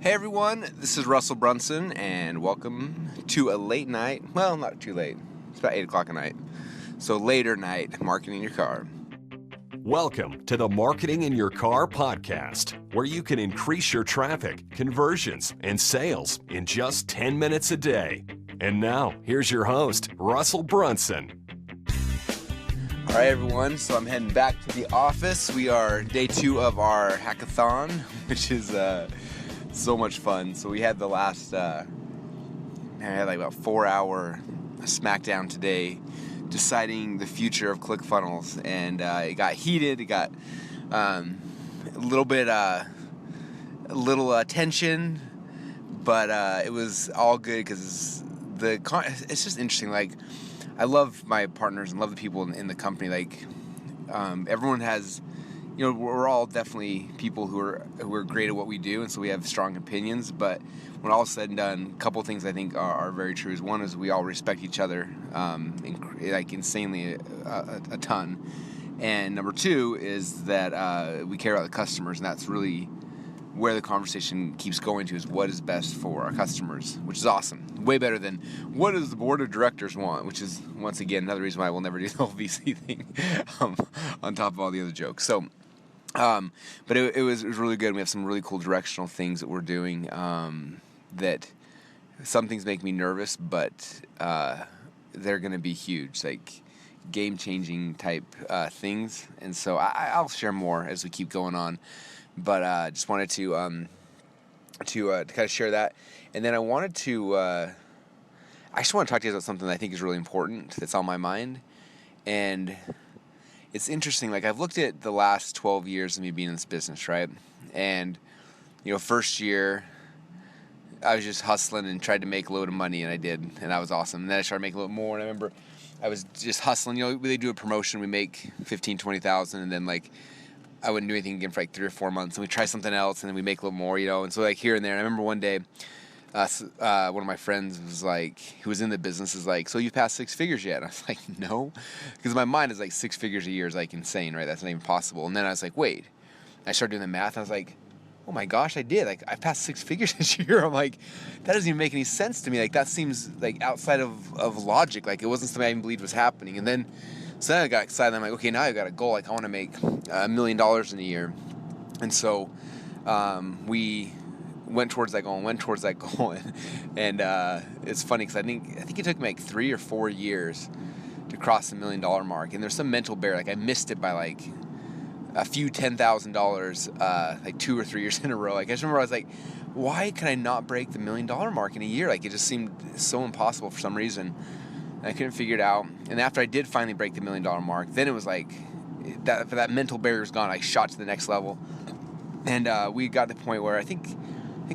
Hey everyone, this is Russell Brunson, and welcome to a late night, well, not too late, it's about 8 o'clock at night, so later night marketing your car. Welcome to the Marketing in Your Car podcast, where you can increase your traffic, conversions, and sales in just 10 minutes a day. And now, here's your host, Russell Brunson. All right everyone, so I'm heading back to the office. We are day 2 of our hackathon, which is so much fun. So we had the last, I had like about 4-hour smackdown today, deciding the future of Clickfunnels, and it got heated. It got a little tension, but it was all good because it's just interesting. Like, I love my partners and love the people in the company. Like, everyone has. We're all definitely people who are great at what we do, and so we have strong opinions. But when all is said and done, a couple of things I think are very true. Is one is we all respect each other, insanely a ton. And number two is that we care about the customers, and that's really where the conversation keeps going to, is what is best for our customers, which is awesome. Way better than what does the board of directors want, which is, once again, another reason why we'll never do the whole VC thing on top of all the other jokes. So. But it was really good. We have some really cool directional things that we're doing, that some things make me nervous, but they're going to be huge, like game-changing type things. And so I'll share more as we keep going on. But I just wanted to kind of share that. And then I just want to talk to you about something that I think is really important that's on my mind. And it's interesting, like, I've looked at the last 12 years of me being in this business, right? And, first year, I was just hustling and tried to make a load of money, and I did, and that was awesome. And then I started making a little more, and I remember I was just hustling. They do a promotion, we make $15,000, $20,000, and then, like, I wouldn't do anything again for, like, 3 or 4 months, and we try something else, and then we make a little more, and so, like, here and there. And I remember one day, one of my friends was like, who was in the business, is like, so you've passed 6 figures yet? And I was like, no, because my mind is like 6 figures a year is like insane, right? That's not even possible. And then I was like, wait, I started doing the math. And I was like, oh my gosh, I did. Like, I passed 6 figures this year. I'm like, that doesn't even make any sense to me. Like, that seems like outside of logic. Like, it wasn't something I even believed was happening. And then, so then I got excited. I'm like, okay, now I've got a goal. Like, I want to make $1 million in a year. And so we went towards that goal, and it's funny because I think it took me like 3 or 4 years to cross the $1 million mark, and there's some mental barrier. Like, I missed it by like a few $10,000 like 2 or 3 years in a row. Like, I just remember I was like, why can I not break the $1 million mark in a year? Like, it just seemed so impossible for some reason, and I couldn't figure it out. And after I did finally break the $1 million mark, then it was like that mental barrier was gone. I shot to the next level, and we got to the point where I think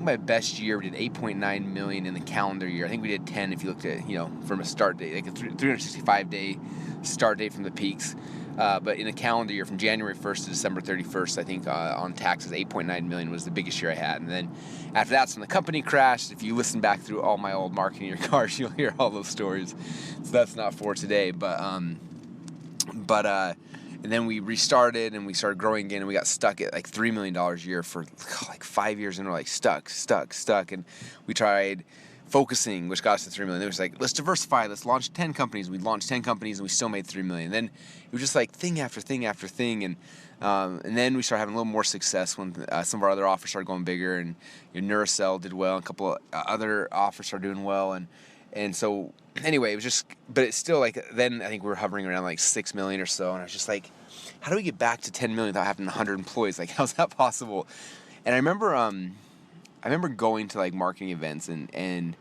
my best year, we did 8.9 million in the calendar year. I think we did 10 if you looked at, from a start date, like a 365-day start date from the peaks. But in a calendar year, from January 1st to December 31st, I think on taxes, 8.9 million was the biggest year I had. And then after that's when the company crashed. If you listen back through all my old Marketing in Your Cars, you'll hear all those stories. So that's not for today. And then we restarted and we started growing again, and we got stuck at like $3 million a year for like 5 years, and we're like stuck. And we tried focusing, which got us to $3 million. Then it was like, let's diversify, let's launch 10 companies. We launched 10 companies and we still made $3 million. Then it was just like thing after thing after thing. And then we started having a little more success when some of our other offers started going bigger, and Neurocell did well, and a couple of other offers started doing well. And so anyway, it was just, but it's still like, then I think we were hovering around like 6 million or so. And I was just like, how do we get back to 10 million without having 100 employees? Like, how's that possible? And I remember going to like marketing events, and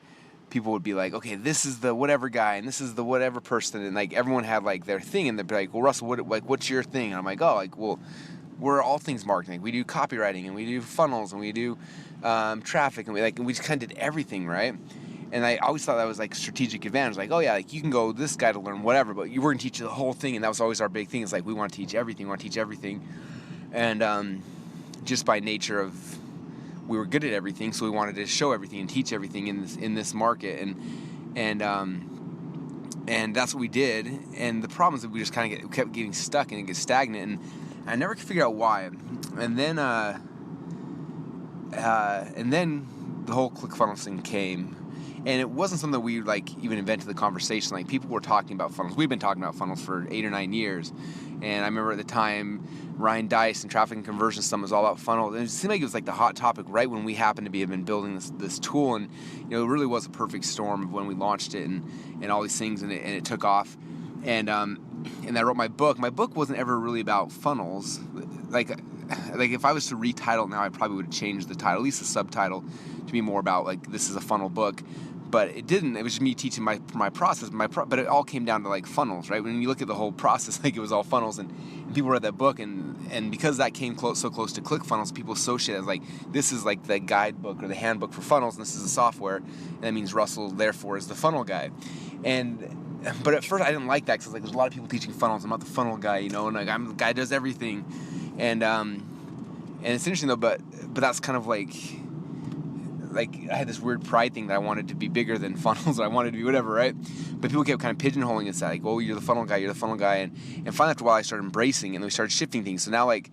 people would be like, okay, this is the whatever guy, and this is the whatever person. And like, everyone had like their thing, and they'd be like, well, Russell, what's your thing? And I'm like, oh, like, well, we're all things marketing. We do copywriting, and we do funnels, and we do traffic, and we just kind of did everything, right? And I always thought that was like strategic advantage. Like, oh yeah, like you can go this guy to learn whatever, but we're gonna teach you the whole thing. And that was always our big thing. It's like, we want to teach everything. And just by nature of, we were good at everything, so we wanted to show everything and teach everything in this market. And that's what we did. And the problem is that we just kind of kept getting stuck and get stagnant. And I never could figure out why. And then and then the whole ClickFunnels thing came, and it wasn't something that we like even invented the conversation. Like, people were talking about funnels. We've been talking about funnels for 8 or 9 years, and I remember at the time Ryan Dice and Traffic and Conversion Summit was all about funnels, and it seemed like it was like the hot topic right when we happened to have been building this tool, and it really was a perfect storm of when we launched it and all these things, and it took off, and I wrote my book. My book wasn't ever really about funnels. Like if I was to retitle it now, I probably would have changed the title, at least the subtitle, to be more about like, this is a funnel book. But it didn't. It was just me teaching my process. But it all came down to like funnels, right? When you look at the whole process, like, it was all funnels, and people read that book, and because that came so close to ClickFunnels, people associate it as like, this is like the guidebook or the handbook for funnels, and this is the software, and that means Russell therefore is the funnel guy. But at first I didn't like that, because like, there's a lot of people teaching funnels. I'm not the funnel guy, and like, I'm the guy who does everything, and it's interesting though. But that's kind of like I had this weird pride thing that I wanted to be bigger than funnels, or I wanted to be whatever, right? But people kept kind of pigeonholing us, like, oh, you're the funnel guy, and finally after a while I started embracing it, and we started shifting things. So now, like,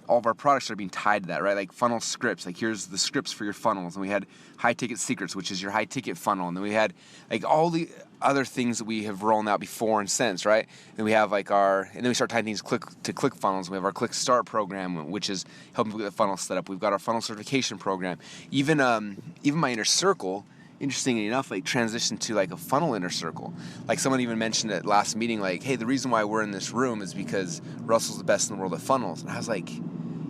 all of our products are being tied to that, right? Like funnel scripts, like, here's the scripts for your funnels, and we had high ticket secrets, which is your high ticket funnel, and then we had like all the other things that we have rolled out before and since, right? And we have like and then we start tying things to ClickFunnels. We have our Click Start program, which is helping people get the funnel set up. We've got our funnel certification program. Even my inner circle, interestingly enough, like, transitioned to like a funnel inner circle. Like, someone even mentioned at last meeting, like, hey, the reason why we're in this room is because Russell's the best in the world at funnels. And I was like,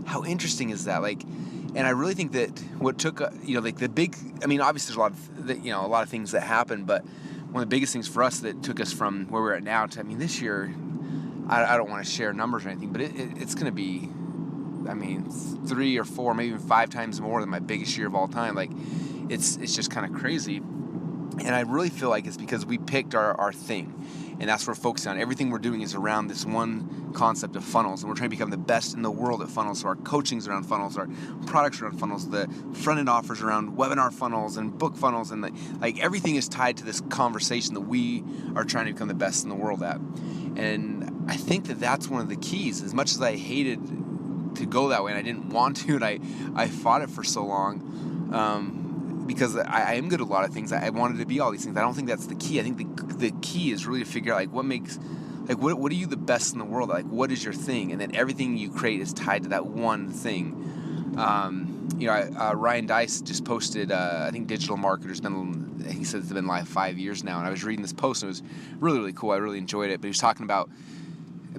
how interesting is that? Like, and I really think that what took, like the big, I mean, obviously there's a lot of things that happen, but one of the biggest things for us that took us from where we're at now to, I mean, this year, I don't want to share numbers or anything, but it's going to be, I mean, 3 or 4, maybe even 5 times more than my biggest year of all time. Like, it's just kind of crazy. And I really feel like it's because we picked our thing, and that's what we're focusing on. Everything we're doing is around this one concept of funnels, and we're trying to become the best in the world at funnels. So our coaching's around funnels, our products are around funnels, the front-end offers around webinar funnels and book funnels, and like everything is tied to this conversation that we are trying to become the best in the world at. And I think that that's one of the keys. As much as I hated to go that way, and I didn't want to, and I fought it for so long, because I am good at a lot of things. I wanted to be all these things. I don't think that's the key. I think the key is really to figure out, like, what makes, like, what are you the best in the world at? Like, what is your thing? And then everything you create is tied to that one thing. Ryan Dice just posted, I think Digital Marketer's he said it's been live 5 years now. And I was reading this post, and it was really, really cool. I really enjoyed it. But he was talking about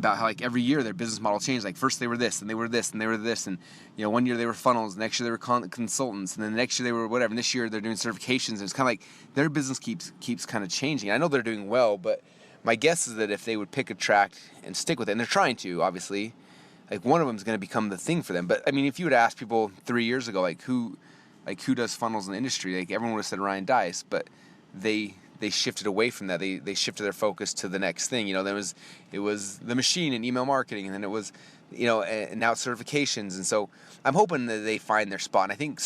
how, like, every year their business model changed. Like, first they were this, and they were this, and they were this, and one year they were funnels, next year they were consultants, and then the next year they were whatever, and this year they're doing certifications, and it's kind of like their business keeps kind of changing. I know they're doing well, but my guess is that if they would pick a track and stick with it, and they're trying to, obviously, like, one of them is going to become the thing for them. But I mean, if you would ask people 3 years ago, like, who does funnels in the industry, like, everyone would have said Ryan Dice, but they shifted away from that. They shifted their focus to the next thing. It was the machine and email marketing, and then it was, and now it's certifications. And so I'm hoping that they find their spot. And I think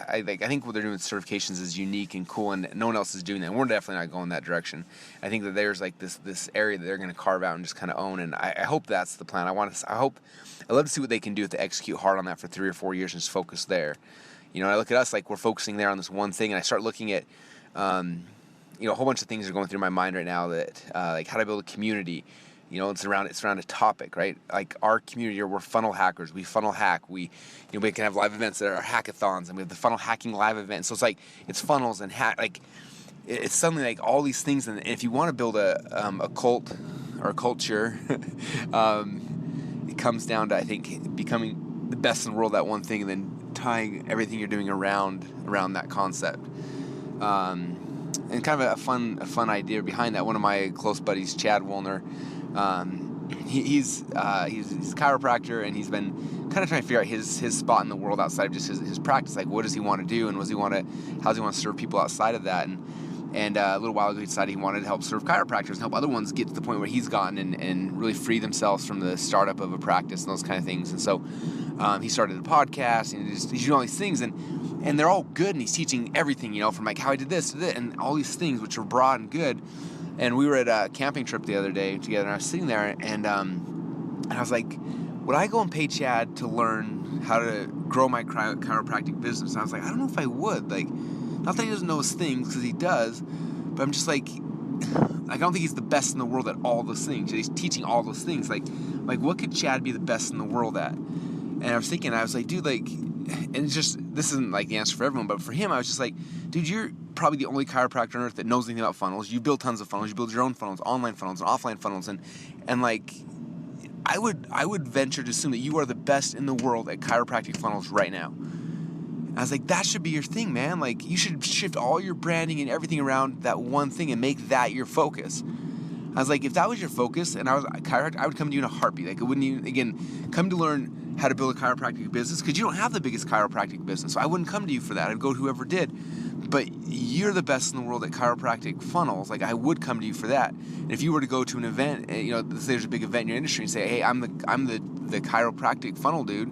I think what they're doing with certifications is unique and cool, and no one else is doing that. And we're definitely not going that direction. I think that there's like this area that they're going to carve out and just kind of own. And I hope that's the plan. I'd love to see what they can do if they execute hard on that for 3 or 4 years and just focus there. I look at us like we're focusing there on this one thing, and I start looking at, a whole bunch of things are going through my mind right now that, like, how to build a community. It's around a topic, right? Like, our community, we're funnel hackers. We funnel hack. We can have live events that are hackathons, and we have the funnel hacking live event. So it's funnels and like, it's suddenly like all these things. And if you want to build a cult or a culture, it comes down to, I think, becoming the best in the world at one thing, and then tying everything you're doing around that concept. And kind of a fun idea behind that. One of my close buddies, Chad Woolner, he's a chiropractor, and he's been kind of trying to figure out his spot in the world outside of just his practice. Like, what does he want to do, and how does he want to serve people outside of that? And a little while ago, he decided he wanted to help serve chiropractors and help other ones get to the point where he's gotten and really free themselves from the startup of a practice and those kind of things. And so he started a podcast, and he's doing all these things, and they're all good, and he's teaching everything, from like how he did this to this, and all these things which are broad and good. And we were at a camping trip the other day together, and I was sitting there, and I was like, would I go and pay Chad to learn how to grow my chiropractic business. And I was like, I don't know if I would. Like, not that he doesn't know his things, because he does, but I'm just like, I don't think he's the best in the world at all those things. He's teaching all those things. Like what could Chad be the best in the world at? And I was thinking, I was like, dude, like, and it's just, this isn't like the answer for everyone, but for him, I was just like, dude, you're probably the only chiropractor on earth that knows anything about funnels. You build tons of funnels. You build your own funnels, online funnels, and offline funnels, and like, I would venture to assume that you are the best in the world at chiropractic funnels right now. I was like, that should be your thing, man. Like, you should shift all your branding and everything around that one thing and make that your focus. I was like, if that was your focus, and I was a chiropractor, I would come to you in a heartbeat. Like, it wouldn't even, again, come to learn how to build a chiropractic business, because you don't have the biggest chiropractic business. So I wouldn't come to you for that. I'd go to whoever did. But you're the best in the world at chiropractic funnels. Like, I would come to you for that. And if you were to go to an event, and, you know, say there's a big event in your industry, and say, hey, I'm the chiropractic funnel dude,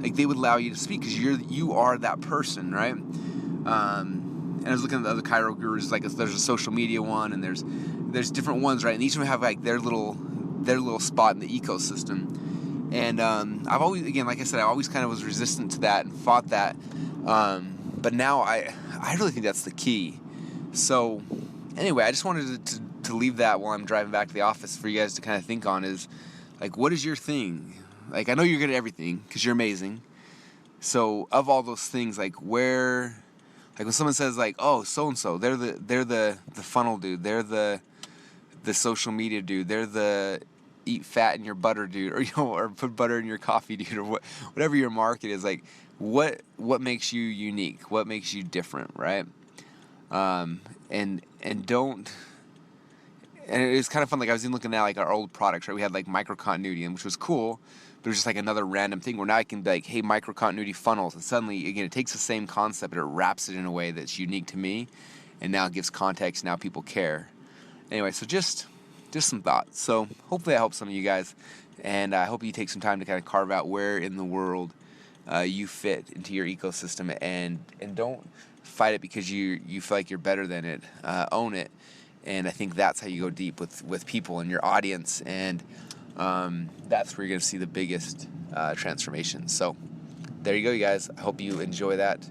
like, they would allow you to speak, because you are that person, right? And I was looking at the other chiro gurus, like, there's a social media one, and there's different ones, right? And each of them have like their little spot in the ecosystem. And I've always, again, like I said, I always kind of was resistant to that and fought that. But now I really think that's the key. So anyway, I just wanted to leave that while I'm driving back to the office for you guys to kind of think on, is like, what is your thing? Like, I know you're good at everything because you're amazing. So of all those things, like, where, like when someone says like, oh, so-and-so, they're the funnel dude, they're the social media dude, they're the eat fat in your butter dude, or, you know, or put butter in your coffee dude, or whatever your market is, like, what makes you unique? What makes you different, right? And don't. And it was kind of fun. Like, I was even looking at like our old products, right? We had like micro continuity, which was cool, but it was just like another random thing where now I can be like, hey, micro continuity funnels, and suddenly, again, it takes the same concept, but it wraps it in a way that's unique to me, and now it gives context. Now people care. Anyway, so just some thoughts. So hopefully I help some of you guys, and I hope you take some time to kind of carve out where in the world you fit into your ecosystem, and don't fight it because you feel like you're better than it. Own it. And I think that's how you go deep with people and your audience, and that's where you're going to see the biggest transformation. So there you go, you guys. I hope you enjoy that.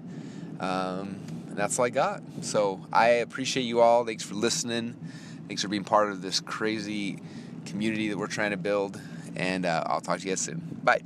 And that's all I got. So I appreciate you all. Thanks for listening. Thanks for being part of this crazy community that we're trying to build. And I'll talk to you guys soon. Bye.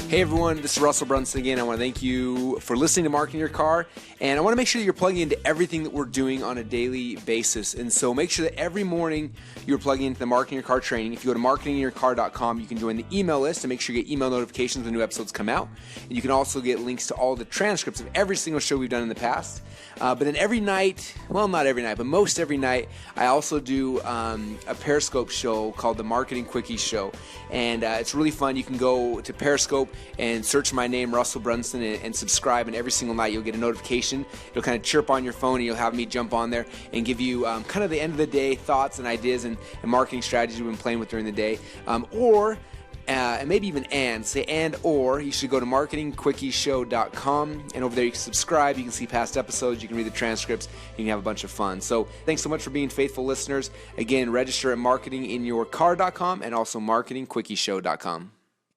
Hey everyone, this is Russell Brunson again. I want to thank you for listening to Marketing Your Car, and I want to make sure that you're plugging into everything that we're doing on a daily basis. And so make sure that every morning you're plugging into the Marketing Your Car training. If you go to marketinginyourcar.com, you can join the email list and make sure you get email notifications when new episodes come out. And you can also get links to all the transcripts of every single show we've done in the past. But then every night, well, not every night, but most every night, I also do a Periscope show called the Marketing Quickie Show. And it's really fun. You can go to Periscope and search my name, Russell Brunson, and subscribe. And every single night you'll get a notification. It'll kind of chirp on your phone, and you'll have me jump on there and give you kind of the end of the day thoughts and ideas and marketing strategies we've been playing with during the day. And maybe even or you should go to marketingquickieshow.com, and over there you can subscribe, you can see past episodes, you can read the transcripts, and you can have a bunch of fun. So thanks so much for being faithful listeners. Again, register at marketinginyourcar.com and also marketingquickieshow.com.